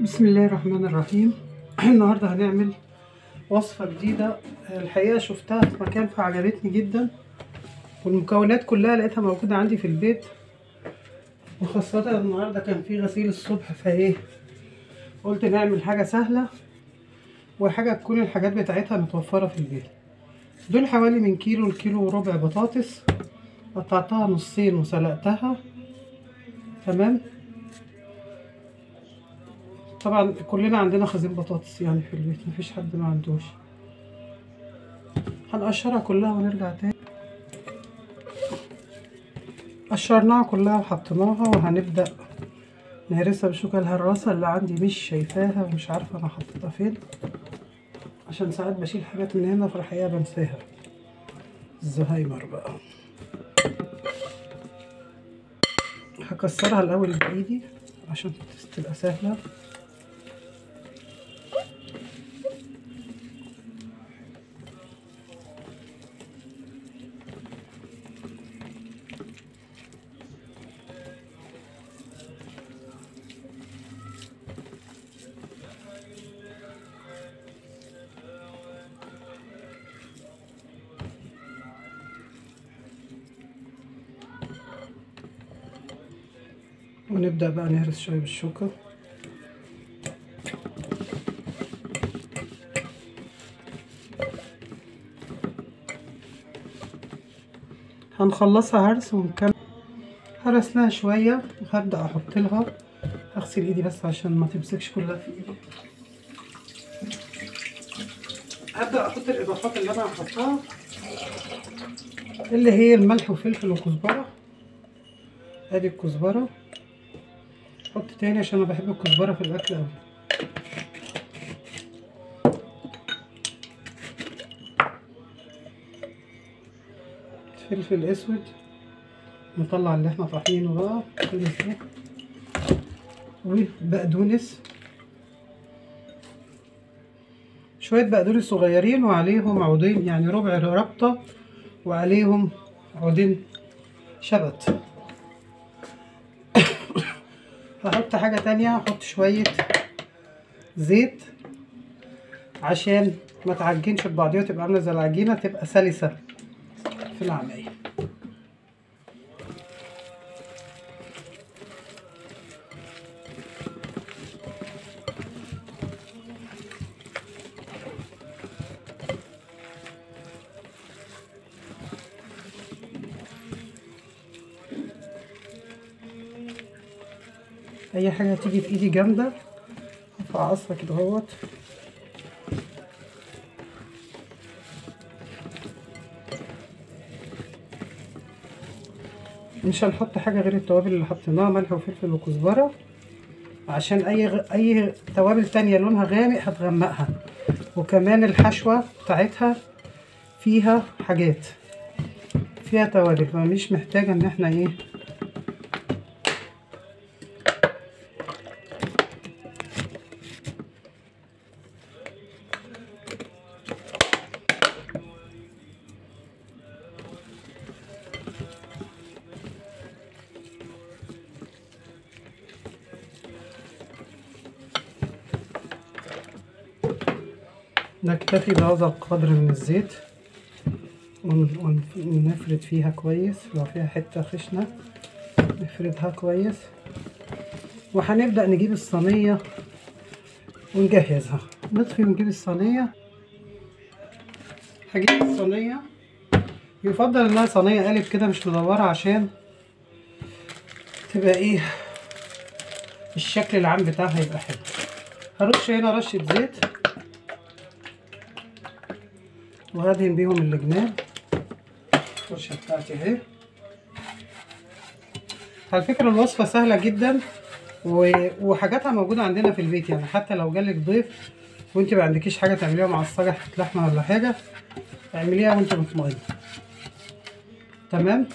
بسم الله الرحمن الرحيم. النهارده هنعمل وصفة جديدة. الحقيقة شفتها في مكان فعجبتني جدا، والمكونات كلها لقيتها موجودة عندي في البيت، وخاصة النهارده كان في غسيل الصبح، فايه قلت نعمل حاجة سهلة وحاجة تكون الحاجات بتاعتها متوفرة في البيت. دول حوالي من كيلو لكيلو وربع بطاطس، قطعتها نصين وسلقتها. تمام. طبعا كلنا عندنا خزين بطاطس يعني في البيت، مفيش حد ما عندوش. هنقشرها كلها ونرجع تاني. قشرناها كلها وحطيناها، وهنبدأ نهرسها بالشوكة الهراسة اللي عندي، مش شايفاها ومش عارفة انا حطيتها فين، عشان ساعات بشيل حاجات من هنا في الحقيقة بنساها. الزهايمر بقى. هكسرها الاول بايدي عشان تبقى سهلة. ونبدأ بقى نهرس شوية بالشوكة. هنخلصها هرس ونكمل. هرسناها شوية وهبدأ احط لها، هغسل ايدي بس عشان ما تمسكش كلها في ايدي. هبدأ احط الاضافات اللي انا هحطها، اللي هي الملح وفلفل وكزبرة. ادي الكزبرة، احط تاني عشان انا بحب الكزبرة في الاكل اوي. فلفل اسود، نطلع اللي احنا طاحينه بقى خلص ده. وبقدونس، شوية بقدونس صغيرين وعليهم عودين، يعني ربع ربطة وعليهم عودين شبت. هحط حاجة تانية، هحط شوية زيت عشان ما تعجنش ببعضيها وتبقى عاملة زي العجينة، تبقى سلسة في العمايل. اي حاجة تيجي في ايدي جامدة هفعصها كده اهوت. مش هنحط حاجة غير التوابل اللي حطيناها، ملح وفلفل وكزبرة، عشان اي توابل تانية لونها غامق هتغمقها. وكمان الحشوة بتاعتها فيها حاجات، فيها توابل، فمش محتاجة ان احنا ايه. نكتفي بهذا القدر من الزيت، ونفرد فيها كويس. لو فيها حتة خشنة نفردها كويس. وهنبدأ نجيب الصينية ونجهزها. نطفي ونجيب الصينية. هجيب الصينية، يفضل انها صينية قالب كده مش مدورة، عشان تبقى ايه الشكل العام بتاعها يبقى حلو. هرش هنا رشة زيت وهدهن بيهم الجناب. الفرشة بتاعتي اهي. على فكرة الوصفة سهلة جدا، وحاجاتها موجودة عندنا في البيت، يعني حتى لو جالك ضيف وانت ما عندكيش حاجة تعمليها مع الصجة لحمة ولا حاجة، اعمليها وانت مطمئنة. تمام.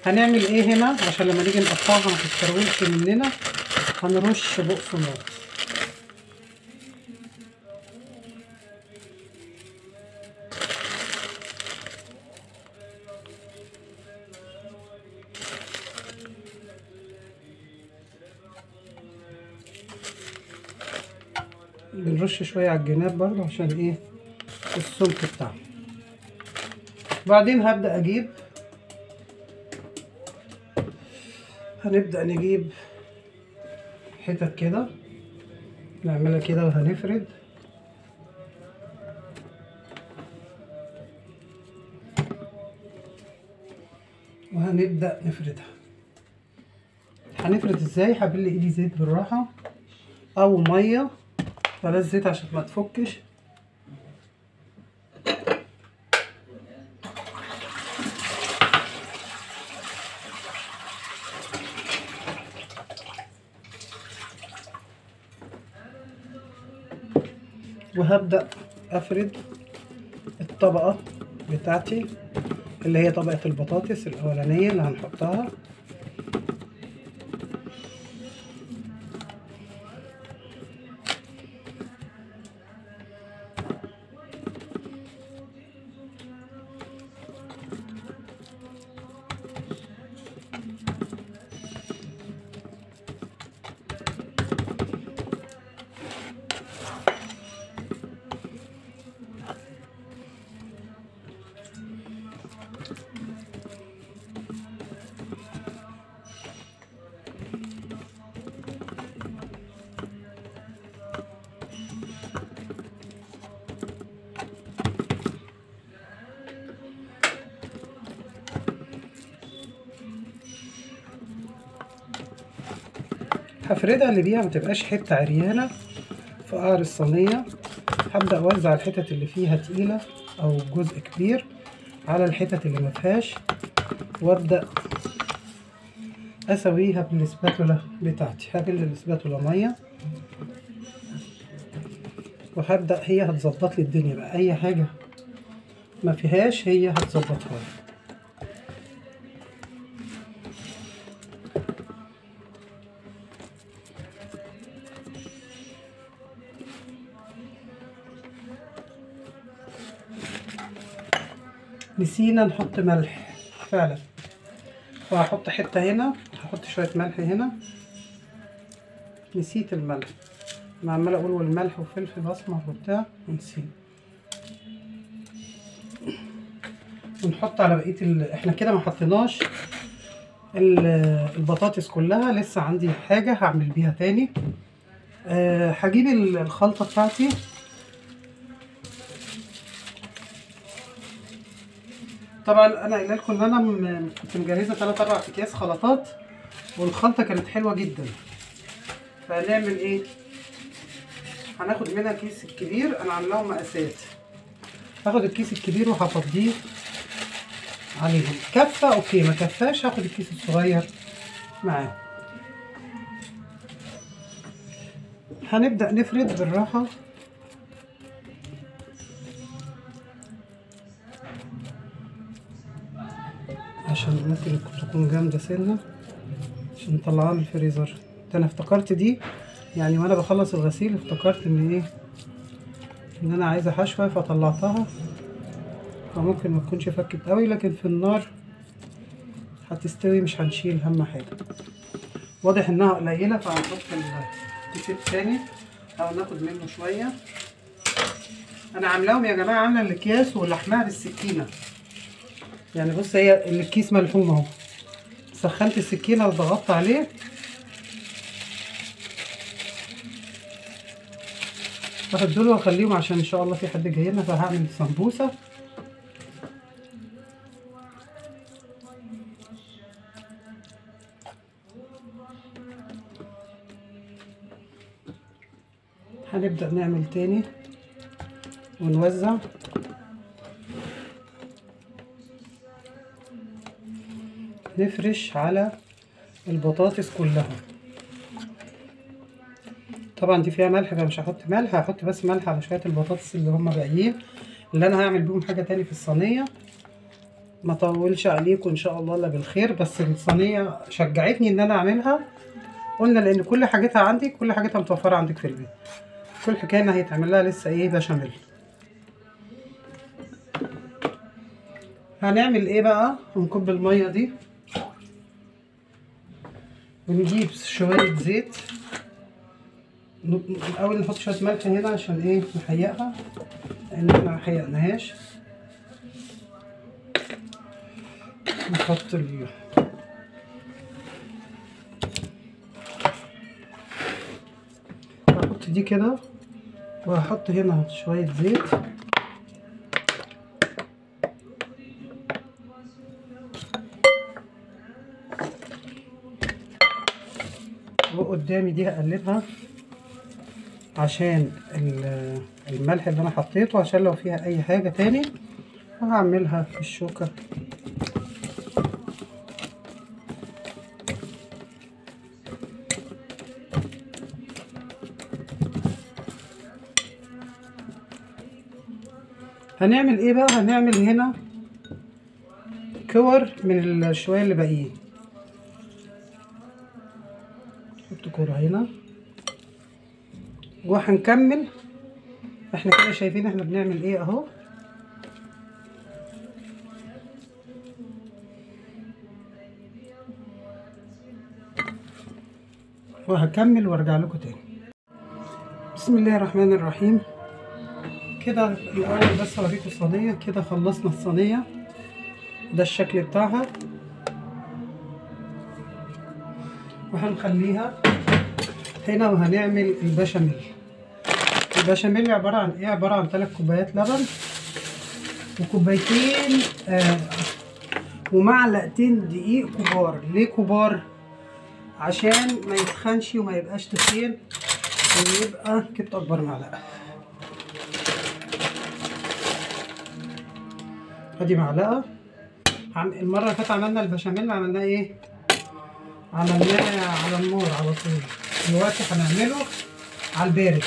هنعمل ايه هنا عشان لما نيجي نقطعها ما تتكرولش مننا؟ هنرش بقسماط. بنرش شويه على الجناب برضو عشان ايه السمك بتاعه. بعدين هبدأ اجيب، هنبدأ نجيب حتت كده نعملها كده وهنفرد وهنبدأ نفردها. هنفرد ازاي؟ هبل ايدي زيت بالراحة او مية، بلاش زيت عشان ما تفكش. وهبدأ افرد الطبقة بتاعتي اللي هي طبقة البطاطس الاولانية اللي هنحطها. هفردها اللي بيها متبقاش حتة عريانة في قعر الصينية. هبدأ اوزع الحتت اللي فيها تقيلة او جزء كبير على الحتت اللي مفيهاش، وابدأ اسويها بالسباتولا بتاعتي. هبل السباتولا مية وهبدأ هي هتظبط لي الدنيا بقى، اي حاجة ما فيهاش هي هتظبطها لي. نسينا نحط ملح فعلا، فهحط حتة هنا، هحط شوية ملح هنا. نسيت الملح، انا عمالة اقول والملح وفلفل اسمر وبتاع ونسيت. ونحط على بقية احنا كده ما حطيناش البطاطس كلها، لسه عندي حاجة هعمل بيها تاني. هجيب الخلطة بتاعتي. طبعا انا قايله لكم ان انا كنت مجهزه 3 4 اكياس خلطات والخلطه كانت حلوه جدا. فهنعمل ايه؟ هناخد منها كيس الكبير، انا عاملاهم مقاسات. هاخد الكيس الكبير وهفضيه عليهم. كفه اوكي، ما كفاش هاخد الكيس الصغير معاه. هنبدا نفرد بالراحه عشان ممكن تكون جامده سنه عشان نطلعها من الفريزر. انا افتكرت دي يعني وانا بخلص الغسيل، افتكرت ان ايه، ان انا عايزه حشوه فطلعتها، فممكن ما تكونش فكت قوي، لكن في النار هتستوي مش هنشيل هم حاجه. واضح انها قليله فهنحط الكيس التاني او ناخد منه شويه. انا عاملاهم يا جماعه، عامله الاكياس ولحمها بالسكينه. يعني بص هي الكيس ملحوم اهو، سخنت السكينه وضغطت عليه. هاخد دول واخليهم عشان ان شاء الله في حد جاي لنا، فهعمل سمبوسه. هنبدأ نعمل تاني ونوزع. نفرش على البطاطس كلها. طبعا دي فيها ملح فمش هحط ملح، هحط بس ملح على شويه البطاطس اللي هم باقيين، اللي انا هعمل بيهم حاجه تاني في الصينيه. ما طولش عليكم ان شاء الله الا بالخير، بس الصينيه شجعتني ان انا اعملها. قلنا لان كل حاجتها عندك، كل حاجتها متوفره عندك في البيت. كل حكايه ان هيتعمل لها لسه ايه، بشاميل. هنعمل ايه بقى؟ هنكب الميه دي ونجيب شويه زيت الاول نحط شويه ملح هنا عشان ايه نحيقها، لان احنا محيقناهاش. نحط هحط دي كده، وهحط هنا شويه زيت. وقدامي دي هقلبها عشان الملح اللي انا حطيته، عشان لو فيها اي حاجه تاني وهعملها في الشوكه. هنعمل ايه بقى؟ هنعمل هنا كور من الشويه اللي باقيين. نحط كوره هنا وهنكمل. احنا كده شايفين احنا بنعمل ايه اهو. وهكمل وارجع لكم تاني. بسم الله الرحمن الرحيم. كده الاول بس اوريكم الصينيه. كده خلصنا الصينيه، ده الشكل بتاعها. وهنخليها هنا وهنعمل البشاميل. البشاميل عباره عن ايه؟ عباره عن 3 كوبايات لبن وكوبايتين ومعلقتين دقيق كبار. ليه كبار؟ عشان ما يتخنش وما يبقاش تخين، ويبقى كده اكبر معلقه. ادي معلقه. المره اللي فاتت عملنا البشاميل عملناه ايه؟ عملناه على النار على طول. دلوقتي هنعمله على البارد.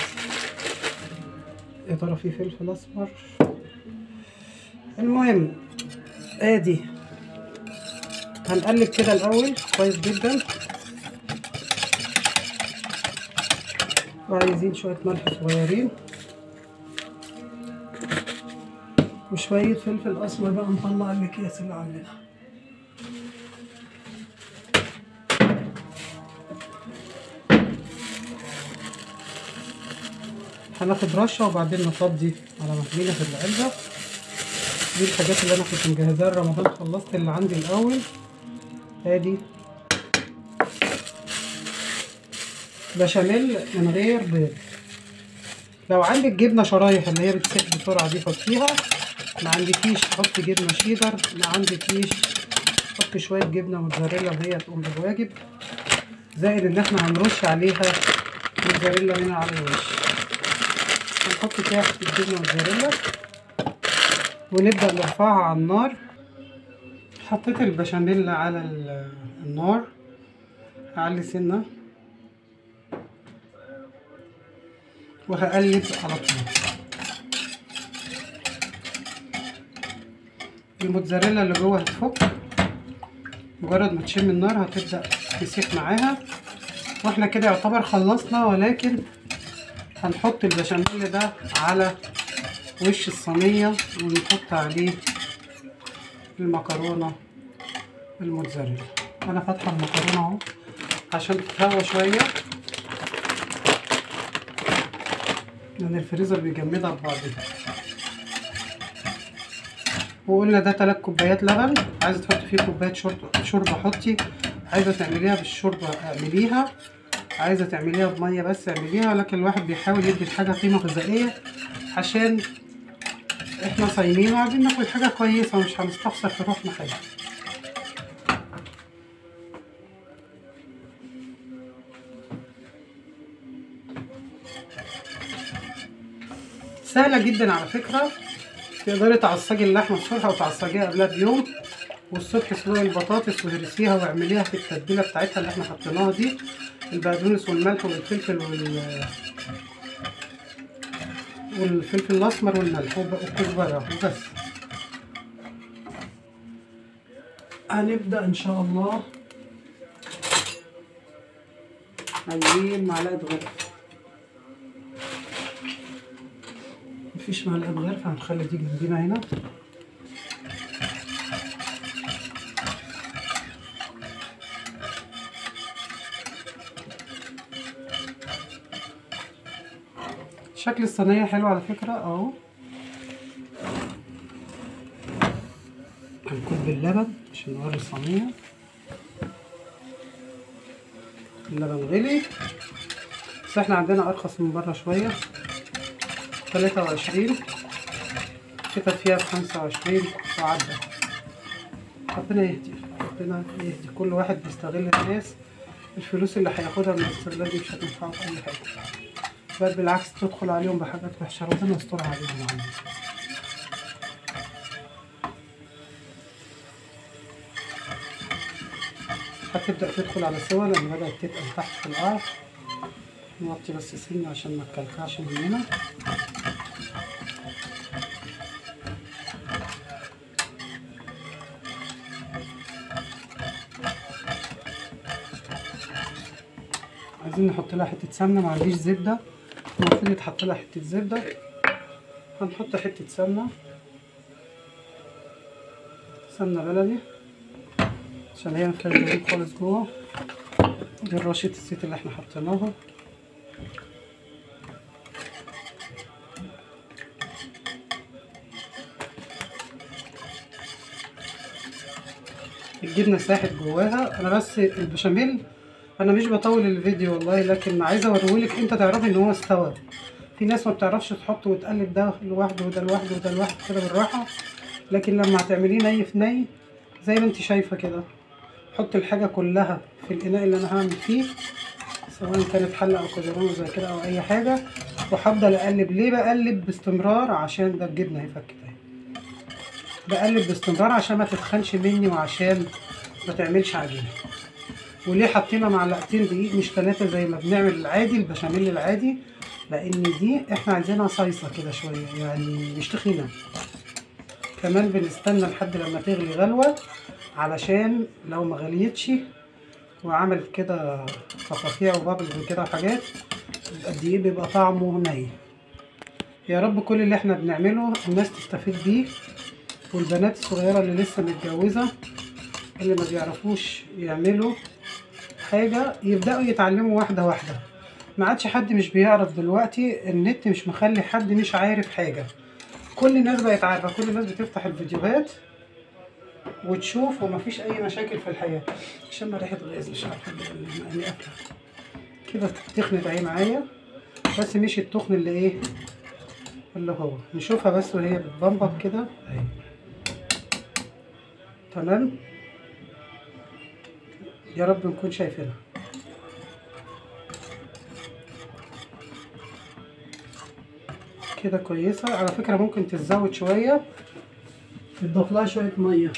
يا ترى في فلفل اسمر؟ المهم ادي هنقلب كده الاول كويس جدا. وعايزين شويه ملح صغيرين وشويه فلفل اسمر بقى نطلع الاكياس اللي عندنا. هناخد رشه وبعدين نفضي على محميله في العلبه. دي الحاجات اللي انا كنت مجهزاها لرمضان. خلصت اللي عندي الاول. ادي بشاميل من غير بيض. لو عندك جبنه شرايح اللي هي بتسيح بسرعه دي حطيها. ما عندكيش حطي جبنه شيدر. ما عندكيش حطي شويه جبنه موتزاريلا وهي تقوم بالواجب. زائد ان احنا هنرش عليها موتزاريلا هنا على الوش. هنحط فيها الجبنه موتزاريلا ونبدا نرفعها على النار. حطيت البشاميل على النار. هعلي سنه وهقلب على طول. الموتزاريلا اللي جوه هتفك. مجرد ما تشم النار هتبدأ تسيح معاها. واحنا كده يعتبر خلصنا، ولكن هنحط البشاميل ده على وش الصينية ونحط عليه المكرونة الموتزاريلا. انا فاتحة المكرونة اهو عشان تتهوى شوية، لان الفريزر بيجمدها ببعضها. وقلنا ده 3 كوبايات لبن. عايزه تحطي فيه كوبايه شوربه حطي. عايزه تعمليها بالشوربه اعمليها. عايزه تعمليها بميه بس اعمليها. لكن الواحد بيحاول يدي الحاجه قيمه غذائيه عشان احنا صايمين وعايزين ناكل حاجه كويسه ومش هنستخسر في روحنا حاجه. سهله جدا على فكره. تقدري تعصجي اللحمه الصبح وتعصجيها قبلها بيوم، والصبح اسلقي البطاطس وهرسيها واعمليها في التتبيله بتاعتها اللي احنا حطيناها دي، البقدونس والملح والفلفل والفلفل الاسمر والملح والكزبره وبس. هنبدا ان شاء الله. عايزين معلقه غرفه. مفيش معلقه غرفه، هنخلي دي جنبنا هنا. شكل الصينيه حلو على فكره اهو. هنكب باللبن عشان نوري الصينيه. اللبن غلي، بس احنا عندنا ارخص من بره شويه، 23 كتب فيها ب25 وعدى. ربنا يهدي، ربنا يهدي كل واحد بيستغل الناس. الفلوس اللي هياخدها من الاستغلال دي مش هتنفعه في اي حاجه، بل بالعكس تدخل عليهم بحاجات وحشه. ربنا يسترها عليهم يعني. هتبدأ تدخل على سوا لما بدأت تتقل تحت في القعر. نوطي بس سنة عشان ما تكلكعش مننا. عايزين نحط لها حتة سمنة، معنديش زبدة، المفروض يتحط لها حتة زبدة. هنحط حتة سمنة بلدي عشان هي مفيهاش دقيق خالص جوه، غير رشة الزيت اللي احنا حطيناها. الجبنة ساحت جواها. انا بس البشاميل انا مش بطول الفيديو والله، لكن عايزه اوريهولك انت تعرفي ان هو استوى. في ناس ما بتعرفش تحط وتقلب ده لوحده وده لوحده وده لوحده كده بالراحه، لكن لما هتعمليه ني في ني زي ما انت شايفه كده، حط الحاجه كلها في الاناء اللي انا هعمل فيه، سواء كانت حله او كزرونه زي كده او اي حاجه، وهفضل اقلب. ليه بقلب باستمرار؟ عشان ده الجبنه هي فكت اهي. بقلب باستمرار عشان ما تتخنش مني وعشان ما تعملش عجينه. وليه حطينا معلقتين دقيق مش 3 زي ما بنعمل العادي البشاميل العادي؟ لان دي احنا عايزينها صيصه كده شويه يعني مش تخينه. كمان بنستنى لحد لما تغلي غلوه، علشان لو ما غليتش وعملت كده فقاقيع وبابلز كده وحاجات، الدقيق بيبقى طعمه ني. يا رب كل اللي احنا بنعمله الناس تستفيد بيه، والبنات الصغيره اللي لسه متجوزه اللي ما بيعرفوش يعملوا حاجه يبداوا يتعلموا واحده واحده. ما عادش حد مش بيعرف دلوقتي، النت مش مخلي حد مش عارف حاجه، كل الناس بقت عارفه، كل الناس بتفتح الفيديوهات وتشوف ومفيش اي مشاكل في الحياه. عشان ريحه غاز مش عارفه يعني قافله كده. تخنت اهي معايا، بس مش التخن اللي ايه اللي هو نشوفها بس وهي بتبمبط كده اهي. تمام، يا رب نكون شايفينها كده كويسه. على فكره ممكن تتزود شويه، تضاف لها شويه ميه،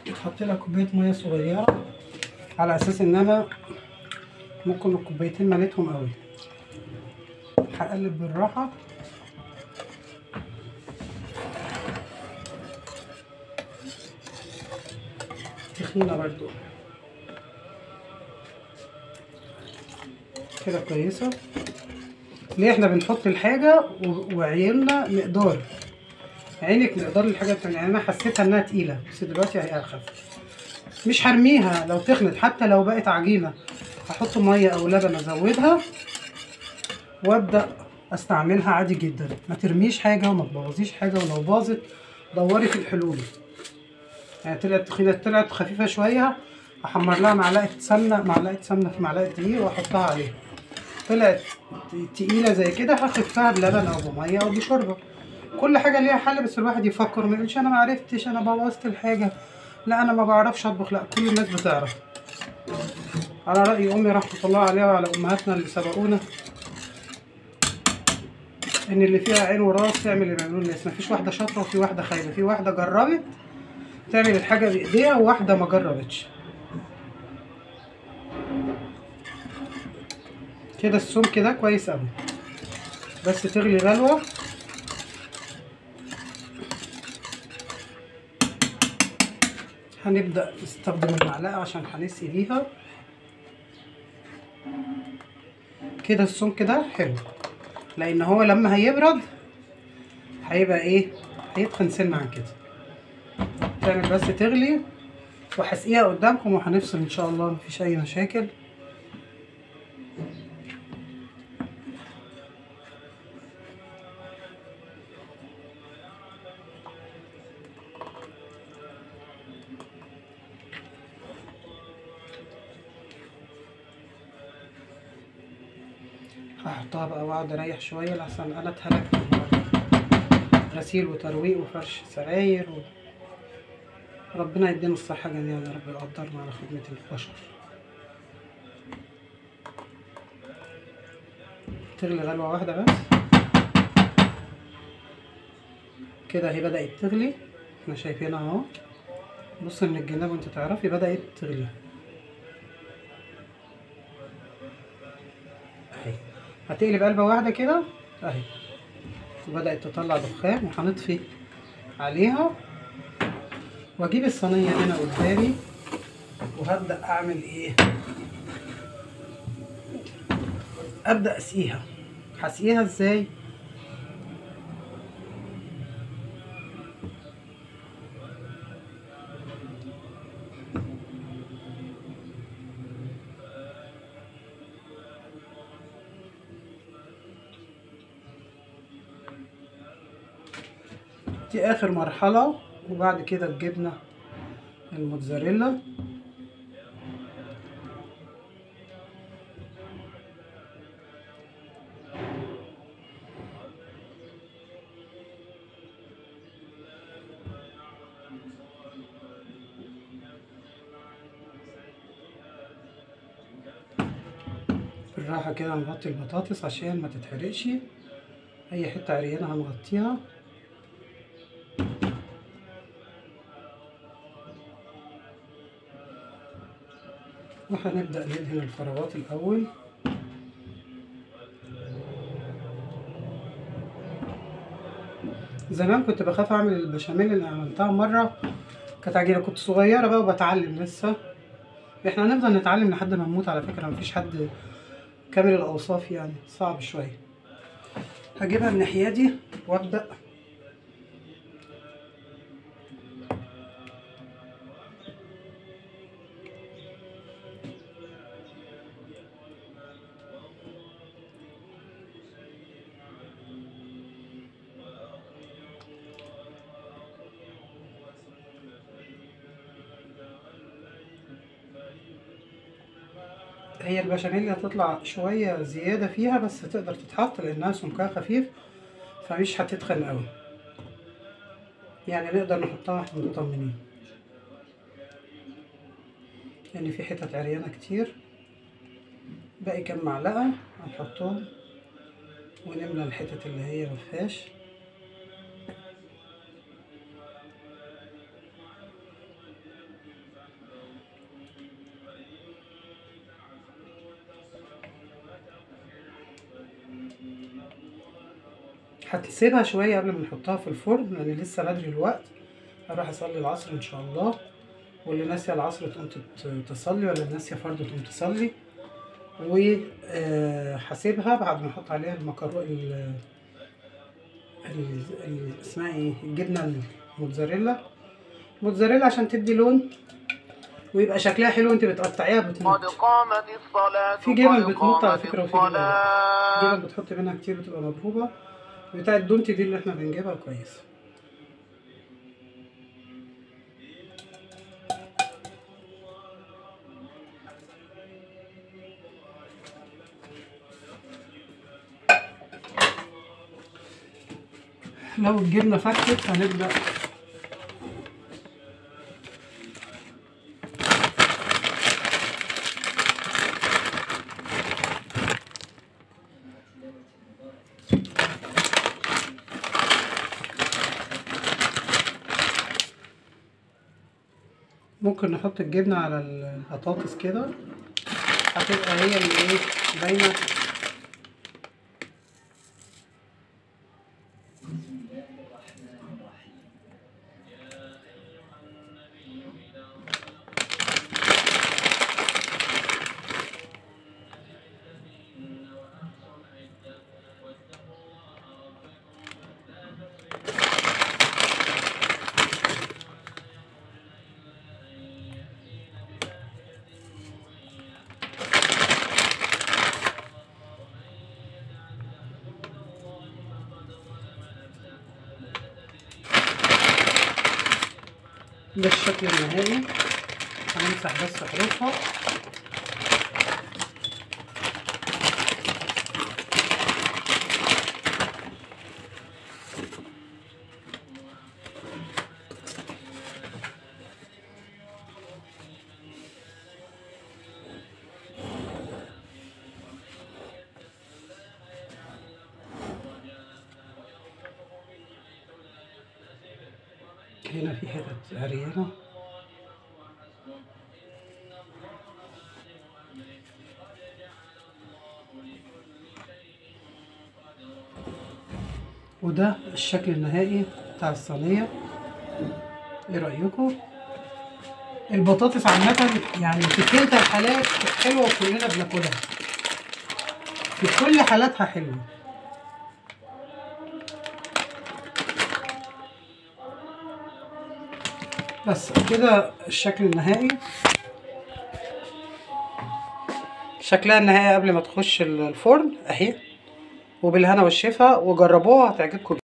تحط لها كوبايه ميه صغيره، على اساس ان انا ممكن الكوبايتين مليتهم قوي. هقلب بالراحه. تخينه برضو كده كويسه. ليه احنا بنحط الحاجه وعيننا مقدار، عينك مقدار الحاجه التانية. يعني انا حسيتها انها تقيله بس دلوقتي هي اخف. مش هرميها لو تخنت، حتى لو بقت عجينه هحط ميه او لبن ازودها وابدا استعملها عادي جدا. ما ترميش حاجه وما تبوظيش حاجه، ولو باظت دوري في الحلول. يعني طلعت تخينه، طلعت خفيفه شويه، احمر لها معلقه سمنه في معلقه دقيق واحطها عليها. طلعت تقيله زي كده هخفها بلبن او بميه او بشوربه. كل حاجه ليها حل، بس الواحد يفكر ما يقولش انا ما عرفتش انا بوظت الحاجه، لا انا ما بعرفش اطبخ. لا، كل الناس بتعرف. على راي امي رحمه الله عليها وعلى امهاتنا اللي سبقونا، ان اللي فيها عين وراس تعمل اللي بيعملوه الناس. مفيش واحده شاطره وفي واحده خايبه، في واحده جربت تعمل الحاجه بايديها وواحده ما جربتش. كده السمك ده كويس قوي، بس تغلي غلوه. هنبدا نستخدم المعلقه عشان هنسقي بيها. كده السمك ده حلو، لان هو لما هيبرد هيبقى ايه، هيتخن سنه عن كده. تعمل بس تغلي، وهسقيها قدامكم وهنفصل ان شاء الله، مفيش اي مشاكل. وهحطها بقى واقعد اريح شويه لحسن انا اتهلكت النهارده، غسيل وترويق وفرش سراير ربنا يدينا الصحه جميعا يا رب، يقدرنا على خدمه البشر. تغلي غلوه واحده بس كده، هي بدات تغلي، احنا شايفينها اهو. بص من الجناب وانت تعرفي بدات تغلي اهي. هتقلب قلبه واحده كده اهي، وبدات تطلع دخان، وهنطفي عليها واجيب الصينيه هنا قدامي وهبدا اعمل ايه، ابدا اسقيها. هسقيها ازاي؟ دي اخر مرحله، وبعد كده الجبنه الموتزاريلا بالراحه كده. نغطي البطاطس عشان ما تتحرقش، اي حته عريانه هنغطيها. وهنبدأ ندهن الفراغات الأول. زمان كنت بخاف أعمل البشاميل، اللي عملتها مرة كانت عجينة، كنت صغيرة بقى وبتعلم لسه. احنا هنفضل نتعلم لحد ما نموت على فكرة، مفيش حد كامل الأوصاف يعني، صعب شوية. هجيبها من الناحية دي وأبدأ هي البشاميل هتطلع شوية زيادة فيها، بس تقدر تتحط لأنها سمكها خفيف فمش هتتخن قوي، يعني نقدر نحطها واحنا مطمنين. يعني في حتت عريانة كتير، باقي كام معلقة هنحطهم ونملى الحتت اللي هي مفيهاش. هتسيبها شوية قبل ما نحطها في الفرن لأن لسه بدري الوقت. هروح أصلي العصر إن شاء الله، واللي ناسية العصر تقوم تصلي، ولا ناسية فرض تقوم تصلي. وهسيبها بعد ما أحط عليها المكرونة اسمها ايه، الجبنة الموتزاريلا عشان تدي لون ويبقى شكلها حلو. انت بتقطعيها بتمط، في جبن بتمط على فكرة، وفي جبن بتحط منها كتير بتبقى مضروبة. بتاعت دونتي دي اللي احنا بنجيبها كويس. لو الجبنة فكت هنبدأ ممكن نحط الجبنة على البطاطس كده، هتبقى هي اللي ايه باينة. ده الشكل النهائي. هنمسح بس حروفها هنا في حتت عريانة. وده الشكل النهائي بتاع الصينية. ايه رأيكم؟ البطاطس عامة يعني في كلتا الحالات حلوة وكلنا بناكلها، في كل حالاتها حلوة. بس كده الشكل النهائي، شكلها النهائي قبل ما تخش الفرن اهي. وبالهنا والشفا، وجربوها هتعجبكم.